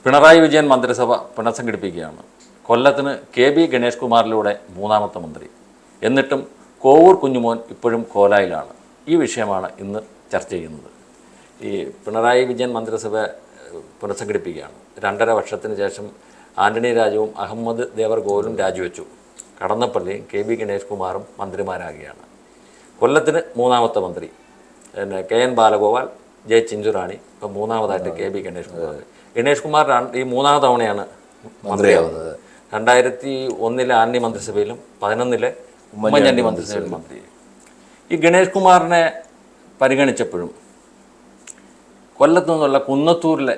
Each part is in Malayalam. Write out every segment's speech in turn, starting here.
പിണറായി വിജയൻ മന്ത്രിസഭ പുനഃസംഘടിപ്പിക്കുകയാണ്. കൊല്ലത്തിന് KB ഗണേഷ് കുമാറിലൂടെ മൂന്നാമത്തെ മന്ത്രി. എന്നിട്ടും കോവൂർ കുഞ്ഞുമോൻ ഇപ്പോഴും കോലായിലാണ്. ഈ വിഷയമാണ് ഇന്ന് ചർച്ച ചെയ്യുന്നത്. ഈ പിണറായി വിജയൻ മന്ത്രിസഭ പുനഃസംഘടിപ്പിക്കുകയാണ്. 2.5 വർഷത്തിന് ശേഷം ആന്റണി രാജുവും അഹമ്മദ് ദേവർഗോവിലും രാജിവെച്ചു. കടന്നപ്പള്ളിയും KB ഗണേഷ് കുമാറും മന്ത്രിമാരാകുകയാണ്. കൊല്ലത്തിന് മൂന്നാമത്തെ മന്ത്രി KN ബാലഗോപാൽ, J ചിഞ്ചുറാണി, ഇപ്പം മൂന്നാമതായിട്ട് KB ഗണേഷ് കുമാർ. ഗണേഷ് കുമാർ ഈ മൂന്നാമത് തവണയാണ് മന്ത്രിയാവുന്നത്. 2001 ആന്റണി മന്ത്രിസഭയിലും 2011 ഉമ്മൻചാണ്ടി മന്ത്രിസഭയിലും മന്ത്രി. ഈ ഗണേഷ് കുമാറിനെ പരിഗണിച്ചപ്പോഴും കൊല്ലത്തു നിന്നുള്ള കുന്നത്തൂരിലെ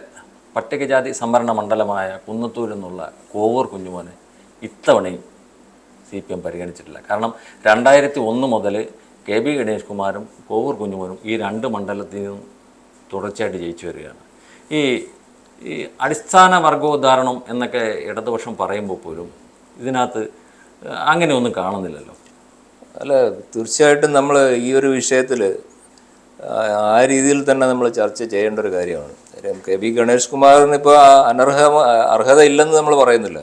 പട്ടികജാതി സംവരണ മണ്ഡലമായ കുന്നത്തൂരിൽ നിന്നുള്ള കോവൂർ കുഞ്ഞുമോനെ ഇത്തവണയും CPM പരിഗണിച്ചിട്ടില്ല. കാരണം 2001 മുതൽ KB ഗണേഷ് കുമാറും കോവൂർ കുഞ്ഞുമോനും ഈ 2 മണ്ഡലത്തിൽ നിന്നും തുടർച്ചയായിട്ട് ജയിച്ചു വരികയാണ്. ഈ അടിസ്ഥാന വർഗോദ്ധാരണം എന്നൊക്കെ ഇടതുപക്ഷം പറയുമ്പോൾ പോലും ഇതിനകത്ത് അങ്ങനെയൊന്നും കാണുന്നില്ലല്ലോ. അല്ല, തീർച്ചയായിട്ടും നമ്മൾ ഈ ഒരു വിഷയത്തിൽ ആ രീതിയിൽ തന്നെ നമ്മൾ ചർച്ച ചെയ്യേണ്ട ഒരു കാര്യമാണ്. KB ഗണേഷ് കുമാറിന് ഇപ്പോൾ അർഹത ഇല്ലെന്ന് നമ്മൾ പറയുന്നില്ല.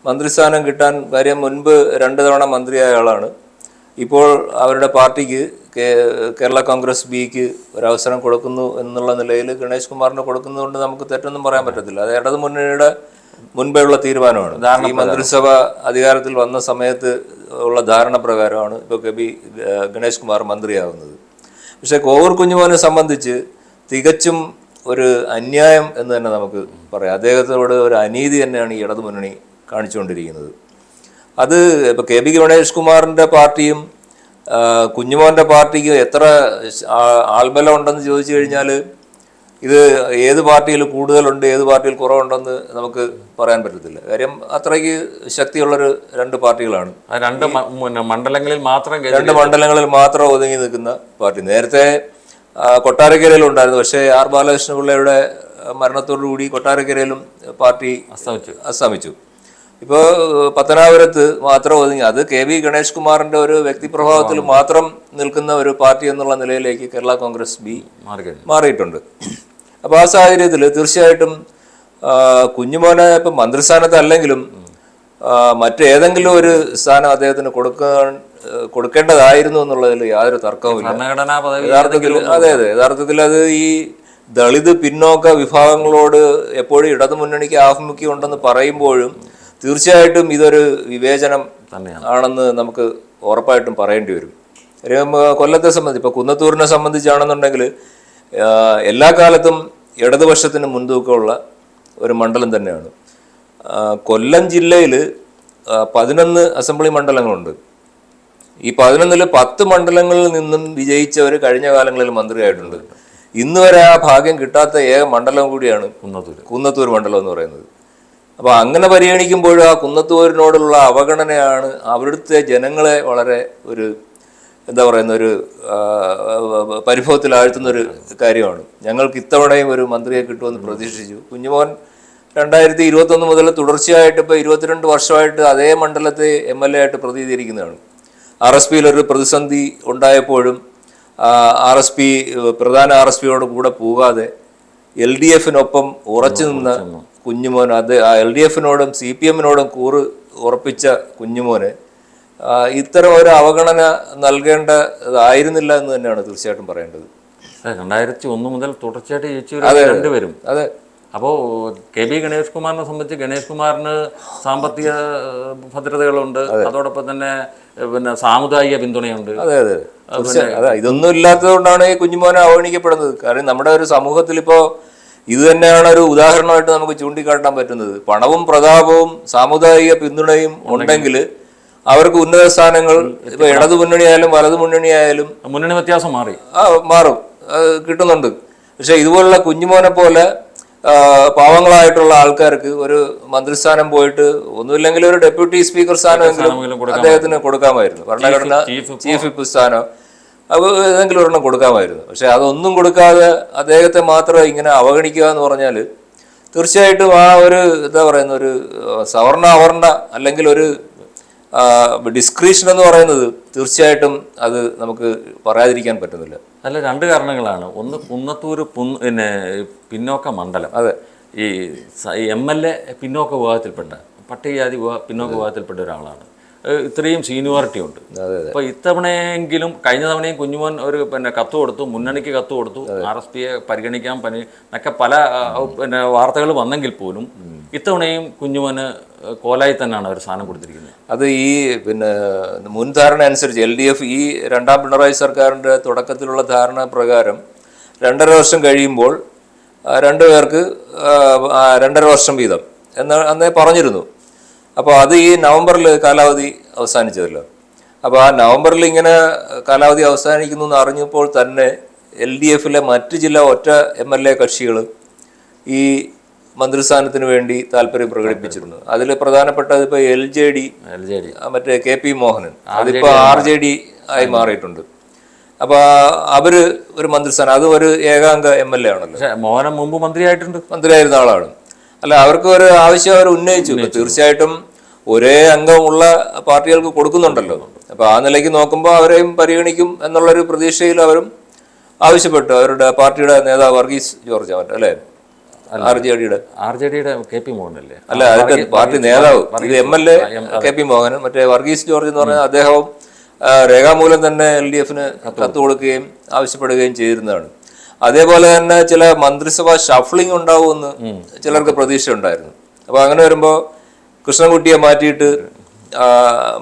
മന്ത്രിസ്ഥാനം കിട്ടാൻ കാര്യം മുൻപ് 2 തവണ മന്ത്രിയായ ആളാണ്. ഇപ്പോൾ അവരുടെ പാർട്ടിക്ക് കേരള കോൺഗ്രസ് ബിക്ക് ഒരവസരം കൊടുക്കുന്നു എന്നുള്ള നിലയിൽ ഗണേഷ് കുമാറിന് കൊടുക്കുന്നതുകൊണ്ട് നമുക്ക് തെറ്റൊന്നും പറയാൻ പറ്റത്തില്ല. അത് ഇടതു മുന്നണിയുടെ മുൻപേയുള്ള തീരുമാനമാണ്. ഈ മന്ത്രിസഭ അധികാരത്തിൽ വന്ന സമയത്ത് ഉള്ള ധാരണ പ്രകാരമാണ് ഇപ്പോൾ KB ഗണേഷ് കുമാർ മന്ത്രിയാകുന്നത്. പക്ഷേ കോവൂർ കുഞ്ഞുമോനെ സംബന്ധിച്ച് തികച്ചും ഒരു അന്യായം എന്ന് തന്നെ നമുക്ക് പറയാം. അദ്ദേഹത്തോട് ഒരു അനീതി തന്നെയാണ് ഈ ഇടതു മുന്നണി കാണിച്ചുകൊണ്ടിരിക്കുന്നത്. അത് ഇപ്പോൾ KB ഗണേഷ് കുമാറിൻ്റെ പാർട്ടിയും കുഞ്ഞുമോൻ്റെ പാർട്ടിക്ക് എത്ര ആൾബലം ഉണ്ടെന്ന് ചോദിച്ചു കഴിഞ്ഞാൽ ഇത് ഏത് പാർട്ടിയിൽ കൂടുതലുണ്ട്, ഏത് പാർട്ടിയിൽ കുറവുണ്ടെന്ന് നമുക്ക് പറയാൻ പറ്റത്തില്ല. കാര്യം അത്രയ്ക്ക് ശക്തിയുള്ളൊരു 2 പാർട്ടികളാണ്. 2 മണ്ഡലങ്ങളിൽ മാത്രം 2 മണ്ഡലങ്ങളിൽ മാത്രം ഒതുങ്ങി നിൽക്കുന്ന പാർട്ടി. നേരത്തെ കൊട്ടാരക്കരയിലുണ്ടായിരുന്നു. പക്ഷേ R ബാലകൃഷ്ണപിള്ളയുടെ മരണത്തോടുകൂടി കൊട്ടാരക്കരയിലും പാർട്ടി അസ്തമിച്ചു. ഇപ്പോൾ പത്തനാപുരത്ത് മാത്രം ഒതുങ്ങി. അത് KB ഗണേഷ് കുമാറിൻ്റെ ഒരു വ്യക്തിപ്രഭാവത്തിൽ മാത്രം നിൽക്കുന്ന ഒരു പാർട്ടി എന്നുള്ള നിലയിലേക്ക് കേരള കോൺഗ്രസ് ബി മാറിയിട്ടുണ്ട്. അപ്പോൾ ആ സാഹചര്യത്തിൽ തീർച്ചയായിട്ടും കുഞ്ഞുമോനെ ഇപ്പം മന്ത്രിസ്ഥാനത്തല്ലെങ്കിലും മറ്റേതെങ്കിലും ഒരു സ്ഥാനം അദ്ദേഹത്തിന് കൊടുക്കേണ്ടതായിരുന്നു എന്നുള്ളതിൽ യാതൊരു തർക്കവുമില്ല. യഥാർത്ഥത്തിൽ അത് ഈ ദളിത് പിന്നോക്ക വിഭാഗങ്ങളോട് എപ്പോഴും ഇടതുമുന്നണിക്ക് ആഭിമുഖ്യം ഉണ്ടെന്ന് പറയുമ്പോഴും തീർച്ചയായിട്ടും ഇതൊരു വിവേചനം ആണെന്ന് നമുക്ക് ഉറപ്പായിട്ടും പറയേണ്ടി വരും. കൊല്ലത്തെ സംബന്ധിച്ച് ഇപ്പോൾ കുന്നത്തൂരിനെ സംബന്ധിച്ചാണെന്നുണ്ടെങ്കിൽ എല്ലാ കാലത്തും ഇടതുപക്ഷത്തിന് മുൻതൂക്കമുള്ള ഒരു മണ്ഡലം തന്നെയാണ്. കൊല്ലം ജില്ലയിൽ 11 അസംബ്ലി മണ്ഡലങ്ങളുണ്ട്. ഈ 11-ൽ 10 മണ്ഡലങ്ങളിൽ നിന്നും വിജയിച്ചവർ കഴിഞ്ഞ കാലങ്ങളിൽ മന്ത്രിയായിട്ടുണ്ട്. ഇന്ന് വരെ ആ ഭാഗ്യം കിട്ടാത്ത ഏക മണ്ഡലം കൂടിയാണ് കുന്നത്തൂർ മണ്ഡലം എന്ന് പറയുന്നത്. അപ്പോൾ അങ്ങനെ പരിഗണിക്കുമ്പോൾ ആ കുന്നത്തൂരിനോടുള്ള അവഗണനയാണ് അവിടുത്തെ ജനങ്ങളെ വളരെ ഒരു എന്താ പറയുന്ന ഒരു പരിഭവത്തിലാഴ്ത്തുന്നൊരു കാര്യമാണ്. ഞങ്ങൾക്ക് ഇത്തവണയും ഒരു മന്ത്രിയെ കിട്ടുമെന്ന് പ്രതീക്ഷിച്ചു. കുഞ്ഞുമോൻ 2021 മുതൽ തുടർച്ചയായിട്ട് ഇപ്പോൾ 22 വർഷമായിട്ട് അതേ മണ്ഡലത്തെ MLA ആയിട്ട് പ്രതിനിധീകരിക്കുന്നതാണ്. RSPയിലൊരു പ്രതിസന്ധി ഉണ്ടായപ്പോഴും പ്രധാന RSPയോട് കൂടെ പോകാതെ LDFിനൊപ്പം ഉറച്ചു നിന്ന കുഞ്ഞുമോൻ, അത് LDFിനോടും CPMനോടും കൂറ് ഉറപ്പിച്ച കുഞ്ഞുമോനെ ഇത്തരം ഒരു അവഗണന നൽകേണ്ടതായിരുന്നില്ല എന്ന് തന്നെയാണ് തീർച്ചയായിട്ടും പറയേണ്ടത്. 2001 മുതൽ തുടർച്ചയായിട്ട് ജയിച്ചു രണ്ടുപേരും. അതെ. അപ്പോൾ KB ഗണേഷ് കുമാറിനെ സംബന്ധിച്ച് ഗണേഷ് കുമാറിന് സാമ്പത്തിക ഭദ്രതകളുണ്ട്, അതോടൊപ്പം തന്നെ പിന്നെ സാമുദായിക പിന്തുണയുണ്ട്. അതെ. ഇതൊന്നും ഇല്ലാത്തത് കൊണ്ടാണ് ഈ കുഞ്ഞുമോനെ അവഗണിക്കപ്പെടുന്നത്. കാരണം നമ്മുടെ ഒരു സമൂഹത്തിൽ ഇപ്പോൾ ഇത് തന്നെയാണ് ഒരു ഉദാഹരണമായിട്ട് നമുക്ക് ചൂണ്ടിക്കാട്ടാൻ പറ്റുന്നത്. പണവും പ്രതാപവും സാമുദായിക പിന്തുണയും ഉണ്ടെങ്കിൽ അവർക്ക് ഉന്നത സ്ഥാനങ്ങൾ ഇപ്പൊ ഇടതു മുന്നണിയായാലും വലതു മുന്നണിയായാലും മുന്നണി വ്യത്യാസം മാറും കിട്ടുന്നുണ്ട്. പക്ഷെ ഇതുപോലുള്ള കുഞ്ഞുമോനെ പോലെ പാവങ്ങളായിട്ടുള്ള ആൾക്കാർക്ക് ഒരു മന്ത്രിസ്ഥാനം പോയിട്ട് ഒന്നുമില്ലെങ്കിൽ ഒരു ഡെപ്യൂട്ടി സ്പീക്കർ സ്ഥാനമെങ്കിലും അദ്ദേഹത്തിന് കൊടുക്കാമായിരുന്നു. ഭരണഘടന ചീഫ് വിപ്പ് സ്ഥാനം അപ്പോൾ ഏതെങ്കിലും ഒരെണ്ണം കൊടുക്കാമായിരുന്നു. പക്ഷെ അതൊന്നും കൊടുക്കാതെ അദ്ദേഹത്തെ മാത്രം ഇങ്ങനെ അവഗണിക്കുക എന്ന് പറഞ്ഞാൽ തീർച്ചയായിട്ടും ആ ഒരു എന്താ പറയുന്ന ഒരു സവർണ അവർണ അല്ലെങ്കിൽ ഒരു ഡിസ്ക്രിപ്ഷൻ എന്ന് പറയുന്നത് തീർച്ചയായിട്ടും അത് നമുക്ക് പറയാതിരിക്കാൻ പറ്റുന്നില്ല. അല്ല, 2 കാരണങ്ങളാണ്. ഒന്ന്, കുന്നത്തൂർ പിന്നെ പിന്നോക്ക മണ്ഡലം. അതെ, ഈ MLA പിന്നോക്ക വിഭാഗത്തിൽപ്പെട്ട പട്ടികജാതി പിന്നോക്ക വിഭാഗത്തിൽപ്പെട്ട ഒരാളാണ്. ഇത്രയും സീനിയോറിറ്റി ഉണ്ട്. അപ്പോൾ ഇത്തവണയെങ്കിലും, കഴിഞ്ഞ തവണയും കുഞ്ഞുമോൻ ഒരു കത്ത് കൊടുത്തു, മുന്നണിക്ക് കത്ത് കൊടുത്തു, RSPയെ പരിഗണിക്കാൻ എന്നൊക്കെ പല വാർത്തകൾ വന്നെങ്കിൽ പോലും ഇത്തവണയും കുഞ്ഞുമോന് കോലായി തന്നെയാണ് അവർ സ്ഥാനം കൊടുത്തിരിക്കുന്നത്. അത് ഈ മുൻ ധാരണ അനുസരിച്ച് LDF ഈ രണ്ടാം പിണറായി സർക്കാരിൻ്റെ തുടക്കത്തിലുള്ള ധാരണ പ്രകാരം 2.5 വർഷം കഴിയുമ്പോൾ 2 പേർക്ക് 2.5 വർഷം വീതം അന്നേ പറഞ്ഞിരുന്നു. അപ്പോൾ അത് ഈ നവംബറിൽ കാലാവധി അവസാനിച്ചതല്ലോ. അപ്പോൾ ആ നവംബറിൽ ഇങ്ങനെ കാലാവധി അവസാനിക്കുന്നു എന്ന് അറിഞ്ഞപ്പോൾ തന്നെ LDFലെ മറ്റ് ചില ഒറ്റ MLA കക്ഷികൾ ഈ മന്ത്രിസ്ഥാനത്തിന് വേണ്ടി താല്പര്യം പ്രകടിപ്പിച്ചിരുന്നു. അതിൽ പ്രധാനപ്പെട്ടത് ഇപ്പോൾ LJD മറ്റേ KP മോഹനൻ, അതിപ്പോൾ RJD ആയി മാറിയിട്ടുണ്ട്. അപ്പോൾ അവര് ഒരു മന്ത്രിസ്ഥാനം, അത് ഒരു ഏകാംഗ MLA ആണല്ലോ. മോഹനൻ മുമ്പ് മന്ത്രിയായിരുന്ന ആളാണ്. അല്ല, അവർക്ക് ഒരു ആവശ്യം അവർ ഉന്നയിച്ചു. തീർച്ചയായിട്ടും ഒരേ അംഗമുള്ള പാർട്ടികൾക്ക് കൊടുക്കുന്നുണ്ടല്ലോ. അപ്പോൾ ആ നിലയ്ക്ക് നോക്കുമ്പോൾ അവരെയും പരിഗണിക്കും എന്നുള്ളൊരു പ്രതീക്ഷയിൽ അവരും ആവശ്യപ്പെട്ടു. അവരുടെ പാർട്ടിയുടെ നേതാവ് വർഗീസ് ജോർജ് അല്ലേ, RJDയുടെ KP മോഹനല്ലേ? അല്ല, അതിന്റെ പാർട്ടി നേതാവ് ഇത് MLA KP മോഹനൻ. മറ്റേ വർഗീസ് ജോർജ് എന്ന് പറഞ്ഞാൽ അദ്ദേഹവും രേഖാമൂലം തന്നെ LDFന് കത്ത് കൊടുക്കുകയും ആവശ്യപ്പെടുകയും ചെയ്തിരുന്നതാണ്. അതേപോലെ തന്നെ ചില മന്ത്രിസഭാ ഷഫ്ലിംഗ് ഉണ്ടാവുമെന്ന് ചിലർക്ക് പ്രതീക്ഷ ഉണ്ടായിരുന്നു. അപ്പോൾ അങ്ങനെ വരുമ്പോൾ കൃഷ്ണൻകുട്ടിയെ മാറ്റിയിട്ട്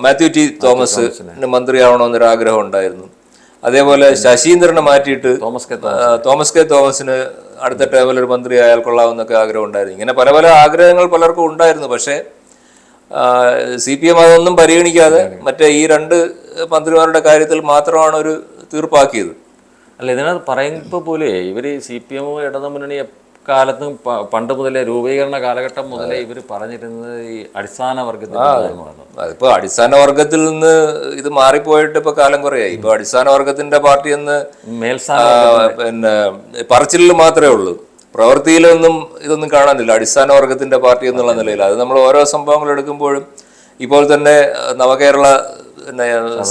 മാത്യു ടി തോമസ് മന്ത്രിയാവണമെന്നൊരു ആഗ്രഹം ഉണ്ടായിരുന്നു. അതേപോലെ ശശീന്ദ്രനെ മാറ്റിയിട്ട് തോമസ് കെ തോമസിന് അടുത്ത ടേമിൽ ഒരു മന്ത്രി ആയാൽ കൊള്ളാമെന്നൊക്കെ ആഗ്രഹം ഉണ്ടായിരുന്നു. ഇങ്ങനെ പല പല ആഗ്രഹങ്ങൾ പലർക്കും ഉണ്ടായിരുന്നു. പക്ഷേ CPM അതൊന്നും പരിഗണിക്കാതെ മറ്റേ ഈ 2 മന്ത്രിമാരുടെ കാര്യത്തിൽ മാത്രമാണ് ഒരു തീർപ്പാക്കിയത്. അല്ല, ഇതിനകത്ത് പറയുമ്പോൾ പോലെ ഇവർ CPM ഇടതുമുന്നണി കാലത്തും പണ്ട് മുതലേ രൂപീകരണ കാലഘട്ടം മുതലേ ഇവർ പറഞ്ഞിരുന്നത് ഈ അടിസ്ഥാന വർഗത്തിന്റെ കാര്യമാണ്. അതിപ്പോ അടിസ്ഥാന വർഗത്തിൽ നിന്ന് ഇത് മാറിപ്പോയിട്ട് ഇപ്പൊ കാലം കുറയായി. ഇപ്പൊ അടിസ്ഥാന വർഗത്തിന്റെ പാർട്ടി എന്ന് പറച്ചിലിൽ മാത്രമേ ഉള്ളൂ. പ്രവൃത്തിയിലൊന്നും ഇതൊന്നും കാണാനില്ല അടിസ്ഥാന വർഗത്തിന്റെ പാർട്ടി എന്നുള്ള നിലയിൽ. അത് നമ്മൾ ഓരോ സംഭവങ്ങൾ എടുക്കുമ്പോഴും ഇപ്പോൾ തന്നെ നവകേരള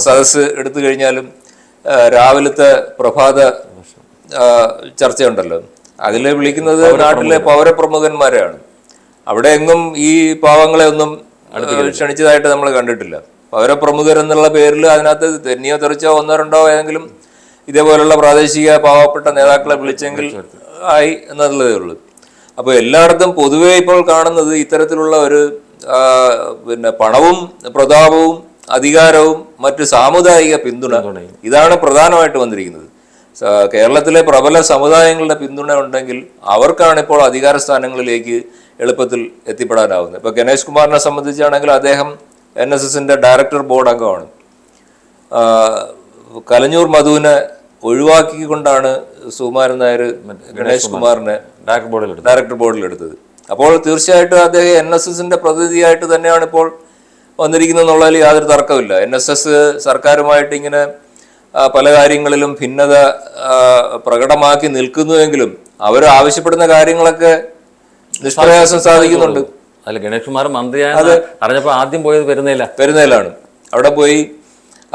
സദസ്സ് എടുത്തു കഴിഞ്ഞാലും രാവിലത്തെ പ്രഭാത ചർച്ചയുണ്ടല്ലോ, അതിൽ വിളിക്കുന്നത് നാട്ടിലെ പൗരപ്രമുഖന്മാരെയാണ്. അവിടെ എങ്ങും ഈ പാവങ്ങളെ ഒന്നും ക്ഷണിച്ചതായിട്ട് നമ്മൾ കണ്ടിട്ടില്ല. പൗരപ്രമുഖർ എന്നുള്ള പേരിൽ അതിനകത്ത് തെന്നിയോ തെറിച്ചോ 1-2 ഏതെങ്കിലും ഇതേപോലുള്ള പ്രാദേശിക പാവപ്പെട്ട നേതാക്കളെ വിളിച്ചെങ്കിൽ ആയി എന്നുള്ളതേ ഉള്ളൂ. അപ്പോൾ എല്ലായിടത്തും പൊതുവെ ഇപ്പോൾ കാണുന്നത് ഇത്തരത്തിലുള്ള ഒരു പണവും പ്രതാപവും അധികാരവും മറ്റ് സാമുദായിക പിന്തുണ, ഇതാണ് പ്രധാനമായിട്ട് വന്നിരിക്കുന്നത്. കേരളത്തിലെ പ്രബല സമുദായങ്ങളുടെ പിന്തുണ ഉണ്ടെങ്കിൽ അവർക്കാണ് ഇപ്പോൾ അധികാര സ്ഥാനങ്ങളിലേക്ക് എളുപ്പത്തിൽ എത്തിപ്പെടാനാവുന്നത്. ഇപ്പോൾ ഗണേഷ് കുമാറിനെ സംബന്ധിച്ചാണെങ്കിൽ അദ്ദേഹം NSSന്റെ ഡയറക്ടർ ബോർഡ് അംഗമാണ്. കലഞ്ഞൂർ മധുവിനെ ഒഴിവാക്കിക്കൊണ്ടാണ് സുകുമാരൻ നായർ ഗണേഷ് കുമാറിനെ ഡയറക്ടർ ബോർഡിൽ എടുത്തത്. അപ്പോൾ തീർച്ചയായിട്ടും അദ്ദേഹം NSSന്റെ പ്രതിനിധിയായിട്ട് തന്നെയാണ് ഇപ്പോൾ വന്നിരിക്കുന്നത് എന്നുള്ളതിൽ യാതൊരു തർക്കമില്ല. NSS സർക്കാരുമായിട്ട് ഇങ്ങനെ പല കാര്യങ്ങളിലും ഭിന്നത പ്രകടമാക്കി നിൽക്കുന്നുവെങ്കിലും അവർ ആവശ്യപ്പെടുന്ന കാര്യങ്ങളൊക്കെ നിഷ്പ്രയാസം സാധിക്കുന്നുണ്ട്. അല്ല, ഗണേഷ് കുമാർ മന്ത്രിയാണ് അറിഞ്ഞപ്പോൾ ആദ്യം പോയത് പെരുന്നയിലാണ്. അവിടെ പോയി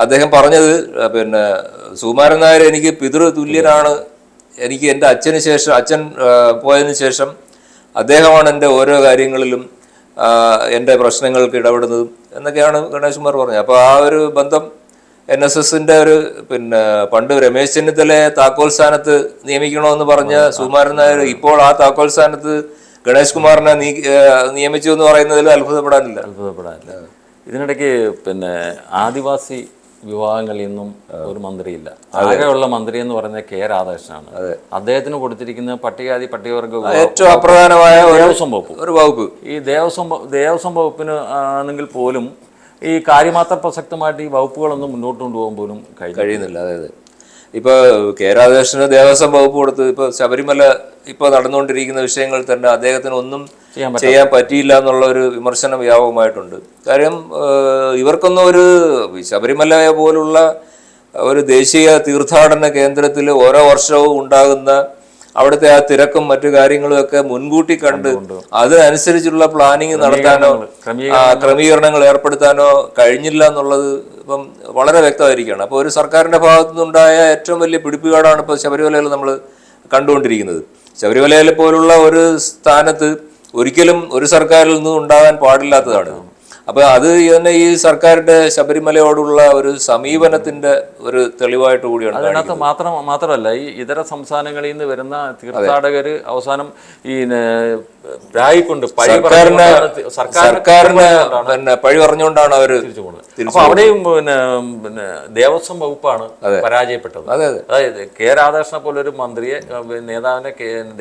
അദ്ദേഹം പറഞ്ഞത് സുകുമാരൻ നായർ എനിക്ക് പിതൃ തുല്യനാണ്, എനിക്ക് എൻ്റെ അച്ഛന് ശേഷം, അച്ഛൻ പോയതിനു ശേഷം അദ്ദേഹമാണ് എൻ്റെ ഓരോ കാര്യങ്ങളിലും എൻ്റെ പ്രശ്നങ്ങൾക്ക് ഇടപെടുന്നതും എന്നൊക്കെയാണ് ഗണേഷ് കുമാർ പറഞ്ഞത്. അപ്പോൾ ആ ഒരു ബന്ധം NSSന്റെ ഒരു പണ്ട് രമേശ് ചെന്നിത്തലയെ താക്കോൽ സ്ഥാനത്ത് നിയമിക്കണമെന്ന് പറഞ്ഞ സുകുമാരൻ നായർ ഇപ്പോൾ ആ താക്കോൽ സ്ഥാനത്ത് ഗണേഷ് കുമാറിനെ നിയമിച്ചു എന്ന് പറയുന്നതിൽ അത്ഭുതപ്പെടാനില്ല. ഇതിനിടയ്ക്ക് ആദിവാസി വിഭാഗങ്ങളിൽ നിന്നും ഒരു മന്ത്രിയില്ല. ആകെയുള്ള മന്ത്രി എന്ന് പറയുന്നത് K. രാധാകൃഷ്ണനാണ്. അദ്ദേഹത്തിന് കൊടുത്തിരിക്കുന്ന പട്ടികജാതി പട്ടികവർഗ ഏറ്റവും അപ്രധാനമായ ഒരു വകുപ്പ്. ഈ ദേവസ്വം വകുപ്പിന് ആണെങ്കിൽ പോലും ഈ കാര്യമാത്ര പ്രസക്തമായിട്ട് ഈ വകുപ്പുകളൊന്നും മുന്നോട്ട് കൊണ്ടുപോകാൻ പോലും കഴിയുന്നില്ല. അതായത് ഇപ്പോൾ K. രാധാകൃഷ്ണന് ദേവസ്വം വകുപ്പ് കൊടുത്ത് ഇപ്പോൾ ശബരിമല ഇപ്പോൾ നടന്നുകൊണ്ടിരിക്കുന്ന വിഷയങ്ങളിൽ തന്നെ അദ്ദേഹത്തിന് ഒന്നും ചെയ്യാൻ പറ്റിയില്ല എന്നുള്ള ഒരു വിമർശനം വ്യാപകമായിട്ടുണ്ട്. കാര്യം ഇവർക്കൊന്നും ഒരു ശബരിമല പോലുള്ള ഒരു ദേശീയ തീർത്ഥാടന കേന്ദ്രത്തിൽ ഓരോ വർഷവും ഉണ്ടാകുന്ന അവിടുത്തെ ആ തിരക്കും മറ്റു കാര്യങ്ങളും ഒക്കെ മുൻകൂട്ടി കണ്ട് അതിനനുസരിച്ചുള്ള പ്ലാനിങ് നടത്താനോ ക്രമീകരണങ്ങൾ ഏർപ്പെടുത്താനോ കഴിഞ്ഞില്ല എന്നുള്ളത് ഇപ്പം വളരെ വ്യക്തമായിരിക്കുകയാണ്. അപ്പോൾ ഒരു സർക്കാരിന്റെ ഭാഗത്തു നിന്നുണ്ടായ ഏറ്റവും വലിയ പിടിപ്പുകേടാണ് ഇപ്പോൾ ശബരിമലയിൽ നമ്മൾ കണ്ടുകൊണ്ടിരിക്കുന്നത്. ശബരിമലയിലെ പോലുള്ള ഒരു സ്ഥാനത്ത് ഒരിക്കലും ഒരു സർക്കാരിൽ നിന്നും ഉണ്ടാകാൻ പാടില്ലാത്തതാണ്. അപ്പൊ അത് തന്നെ ഈ സർക്കാരിന്റെ ശബരിമലയോടുള്ള ഒരു സമീപനത്തിന്റെ ഒരു തെളിവായിട്ട് കൂടിയാണ്. അതിനകത്ത് മാത്രമല്ല, ഈ ഇതര സംസ്ഥാനങ്ങളിൽ നിന്ന് വരുന്ന തീർത്ഥാടകര് അവസാനം ഈ രായിക്കൊണ്ട് സർക്കാരിനെ പിന്നെ പഴി പറഞ്ഞുകൊണ്ടാണ് അവര് തിരിച്ചു പോകുന്നത്. അപ്പൊ അവിടെയും പിന്നെ ദേവസ്വം വകുപ്പാണ് പരാജയപ്പെട്ടത്. അതായത് കെ രാധാകൃഷ്ണനെ പോലെ ഒരു മന്ത്രിയെ നേതാവിനെ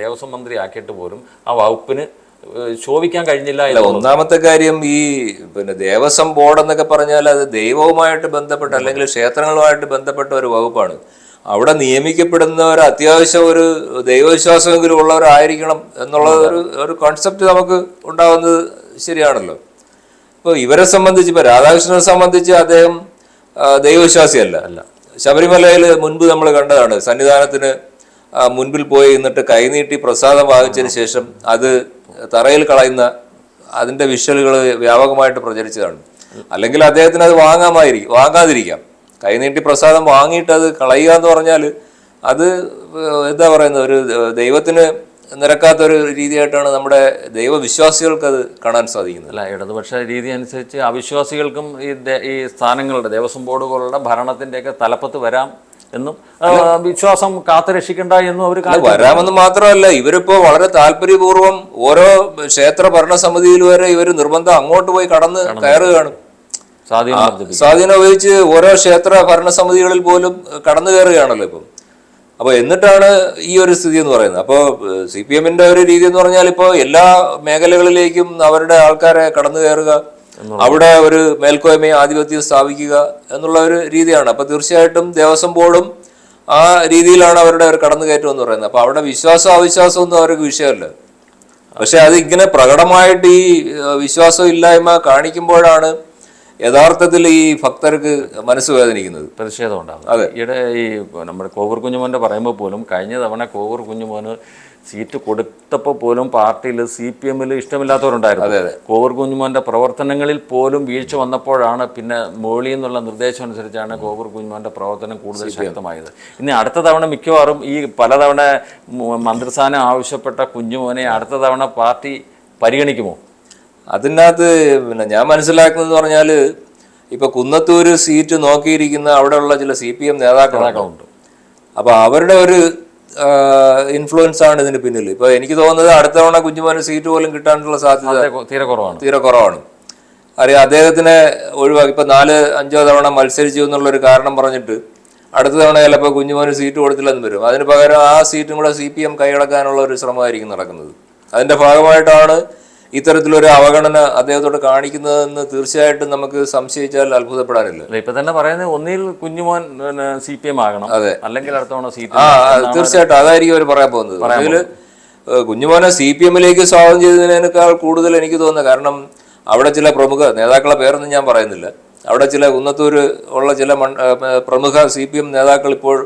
ദേവസ്വം മന്ത്രി ആക്കിയിട്ട് പോലും ആ വകുപ്പിന് ശോഭിക്കാൻ കഴിഞ്ഞില്ല. ഒന്നാമത്തെ കാര്യം, ഈ പിന്നെ ദേവസ്വം ബോർഡ് എന്നൊക്കെ പറഞ്ഞാൽ അത് ദൈവവുമായിട്ട് ബന്ധപ്പെട്ട അല്ലെങ്കിൽ ക്ഷേത്രങ്ങളുമായിട്ട് ബന്ധപ്പെട്ട ഒരു വകുപ്പാണ്. അവിടെ നിയമിക്കപ്പെടുന്നവർ അത്യാവശ്യം ഒരു ദൈവവിശ്വാസമെങ്കിലും ഉള്ളവരായിരിക്കണം എന്നുള്ള ഒരു കോൺസെപ്റ്റ് നമുക്ക് ഉണ്ടാകുന്നത് ശരിയാണല്ലോ. ഇപ്പോൾ ഇവരെ സംബന്ധിച്ച്, ഇപ്പോൾ രാധാകൃഷ്ണനെ സംബന്ധിച്ച് അദ്ദേഹം ദൈവവിശ്വാസിയല്ല. ശബരിമലയിൽ മുൻപ് നമ്മൾ കണ്ടതാണ്, സന്നിധാനത്തിന് മുൻപിൽ പോയി നിന്നിട്ട് കൈനീട്ടി പ്രസാദം വാങ്ങിച്ചതിന് ശേഷം അത് തറയിൽ കളയുന്ന അതിൻ്റെ വിഷ്വലുകൾ വ്യാപകമായിട്ട് പ്രചരിച്ചതാണ്. അല്ലെങ്കിൽ അദ്ദേഹത്തിന് അത് വാങ്ങാതിരിക്കാം. കൈനീട്ടി പ്രസാദം വാങ്ങിയിട്ട് അത് കളയുക എന്ന് പറഞ്ഞാൽ അത് എന്താ പറയുന്നത്, ഒരു ദൈവത്തിന് നിരക്കാത്ത ഒരു രീതിയായിട്ടാണ് നമ്മുടെ ദൈവവിശ്വാസികൾക്ക് അത് കാണാൻ സാധിക്കുന്നത്. അല്ല, ഇടതുപക്ഷ രീതി അനുസരിച്ച് അവിശ്വാസികൾക്കും ഈ സ്ഥാനങ്ങളുടെ ദേവസ്വം ബോർഡുകളുടെ ഭരണത്തിൻ്റെയൊക്കെ തലപ്പത്ത് വരാം എന്നും വിശ്വാസം കാത്തുരക്ഷിക്കണ്ട എന്നും അവർ വരാമെന്ന് മാത്രമല്ല, ഇവരിപ്പോ വളരെ താല്പര്യപൂർവ്വം ഓരോ ക്ഷേത്ര ഭരണസമിതിയിൽ വരെ ഇവർ നിർബന്ധം അങ്ങോട്ട് പോയി കയറുകയാണ്. സ്വാധീനം ഉപയോഗിച്ച് ഓരോ ക്ഷേത്ര ഭരണസമിതികളിൽ പോലും കടന്നു കയറുകയാണല്ലോ ഇപ്പം. അപ്പോൾ എന്നിട്ടാണ് ഈ ഒരു സ്ഥിതി എന്ന് പറയുന്നത്. അപ്പോൾ CPM-ന്റെ ഒരു രീതി എന്ന് പറഞ്ഞാൽ ഇപ്പോൾ എല്ലാ മേഖലകളിലേക്കും അവരുടെ ആൾക്കാരെ കടന്നു കയറുക, അവിടെ ഒരു മേൽക്കോയ്മയും ആധിപത്യം സ്ഥാപിക്കുക എന്നുള്ള ഒരു രീതിയാണ്. അപ്പൊ തീർച്ചയായിട്ടും ദേവസ്വം ബോർഡും ആ രീതിയിലാണ് അവരുടെ ഒരു കടന്നുകയറ്റം എന്ന് പറയുന്നത്. അപ്പൊ അവിടെ വിശ്വാസം അവിശ്വാസം ഒന്നും അവർക്ക് വിഷയമല്ല. പക്ഷെ അത് ഇങ്ങനെ പ്രകടമായിട്ട് ഈ വിശ്വാസം ഇല്ലായ്മ കാണിക്കുമ്പോഴാണ് യഥാർത്ഥത്തിൽ ഈ ഭക്തർക്ക് മനസ്സ് വേദനിക്കുന്നത്, പ്രതിഷേധം ഉണ്ടാകും. അതെ, ഈയിടെ ഈ നമ്മുടെ കോവൂർ കുഞ്ഞുമോൻ്റെ പറയുമ്പോൾ പോലും കഴിഞ്ഞ തവണ കോവൂർ കുഞ്ഞുമോന് സീറ്റ് കൊടുത്തപ്പോൾ പോലും പാർട്ടിയിൽ CPM-ൽ ഇഷ്ടമില്ലാത്തവരുണ്ടായിരുന്നു. കോവൂർ കുഞ്ഞുമോൻ്റെ പ്രവർത്തനങ്ങളിൽ പോലും വീഴ്ച വന്നപ്പോഴാണ് പിന്നെ മോളി എന്നുള്ള നിർദ്ദേശം അനുസരിച്ചാണ് കോവൂർ കുഞ്ഞുമോൻ്റെ പ്രവർത്തനം കൂടുതൽ ശക്തമായത്. ഇനി അടുത്ത തവണ മിക്കവാറും ഈ പലതവണ മന്ത്രിസ്ഥാനം ആവശ്യപ്പെട്ട കുഞ്ഞുമോനെ അടുത്ത തവണ പാർട്ടി പരിഗണിക്കുമോ? അതിനകത്ത് പിന്നെ ഞാൻ മനസ്സിലാക്കുന്നത് പറഞ്ഞാൽ, ഇപ്പൊ കുന്നത്തൂര് സീറ്റ് നോക്കിയിരിക്കുന്ന അവിടെയുള്ള ചില CPM നേതാക്കളുണ്ട്. അപ്പൊ അവരുടെ ഒരു ഇൻഫ്ലുവൻസ് ആണ് ഇതിന് പിന്നിൽ. ഇപ്പൊ എനിക്ക് തോന്നുന്നത് അടുത്ത തവണ കുഞ്ഞുമോന് സീറ്റ് പോലും കിട്ടാനുള്ള സാധ്യത തീരെ കുറവാണ്. അറിയാം, അദ്ദേഹത്തിനെ ഒഴിവാക്കി ഇപ്പൊ 4-5 തവണ മത്സരിച്ചു എന്നുള്ളൊരു കാരണം പറഞ്ഞിട്ട് അടുത്ത തവണ ചിലപ്പോൾ കുഞ്ഞുമോന് സീറ്റ് കൊടുത്തില്ലെന്ന് വരും. അതിന് പകരം ആ സീറ്റും കൂടെ CPM കൈയടക്കാനുള്ള ഒരു ശ്രമമായിരിക്കും നടക്കുന്നത്. അതിന്റെ ഭാഗമായിട്ടാണ് ഇത്തരത്തിലൊരു അവഗണന അദ്ദേഹത്തോട് കാണിക്കുന്നതെന്ന് തീർച്ചയായിട്ടും നമുക്ക് സംശയിച്ചാൽ അത്ഭുതപ്പെടാനില്ല. ഇപ്പൊ തന്നെ പറയുന്നത് ഒന്നിൽ കുഞ്ഞുമോൻ CPM ആകണം, അതെ, അല്ലെങ്കിൽ അടുത്ത സീറ്റ്. തീർച്ചയായിട്ടും അതായിരിക്കും അവർ പറയാൻ പോകുന്നത്. അതിൽ കുഞ്ഞുമോനെ CPM-ലേക്ക് സ്വാഗതം ചെയ്തതിനേക്കാൾ കൂടുതൽ എനിക്ക് തോന്നുന്നത്, കാരണം അവിടെ ചില പ്രമുഖ നേതാക്കളെ പേരൊന്നും ഞാൻ പറയുന്നില്ല, അവിടെ ചില കുന്നത്തൂര് ഉള്ള ചില പ്രമുഖ CPM നേതാക്കൾ ഇപ്പോൾ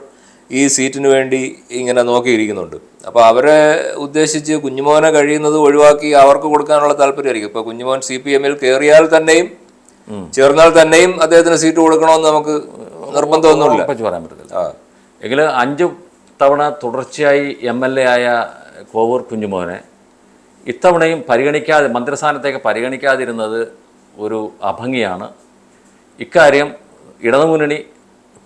ഈ സീറ്റിന് വേണ്ടി ഇങ്ങനെ നോക്കിയിരിക്കുന്നുണ്ട്. അപ്പോൾ അവരെ ഉദ്ദേശിച്ച് കുഞ്ഞുമോനെ കഴിയുന്നത് ഒഴിവാക്കി അവർക്ക് കൊടുക്കാനുള്ള താല്പര്യമായിരിക്കും. ഇപ്പോൾ കുഞ്ഞുമോൻ CPM-ൽ കയറിയാൽ തന്നെയും ചേർന്നാൽ തന്നെയും അദ്ദേഹത്തിന് സീറ്റ് കൊടുക്കണമെന്ന് നമുക്ക് നിർബന്ധമൊന്നുമില്ല, പറയാൻ പറ്റത്തില്ല. എങ്കിലും 5 തവണ തുടർച്ചയായി MLA ആയ കോവൂർ കുഞ്ഞുമോനെ ഇത്തവണയും മന്ത്രിസ്ഥാനത്തേക്ക് പരിഗണിക്കാതിരുന്നത് ഒരു അഭംഗിയാണ്. ഇക്കാര്യം ഇടതുമുന്നണി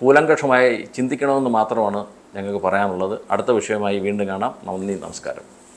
കൂലങ്കഷമായി ചിന്തിക്കണമെന്ന് മാത്രമാണ് ഞങ്ങൾക്ക് പറയാനുള്ളത്. അടുത്ത വിഷയമായി വീണ്ടും കാണാം. നന്ദി, നമസ്കാരം.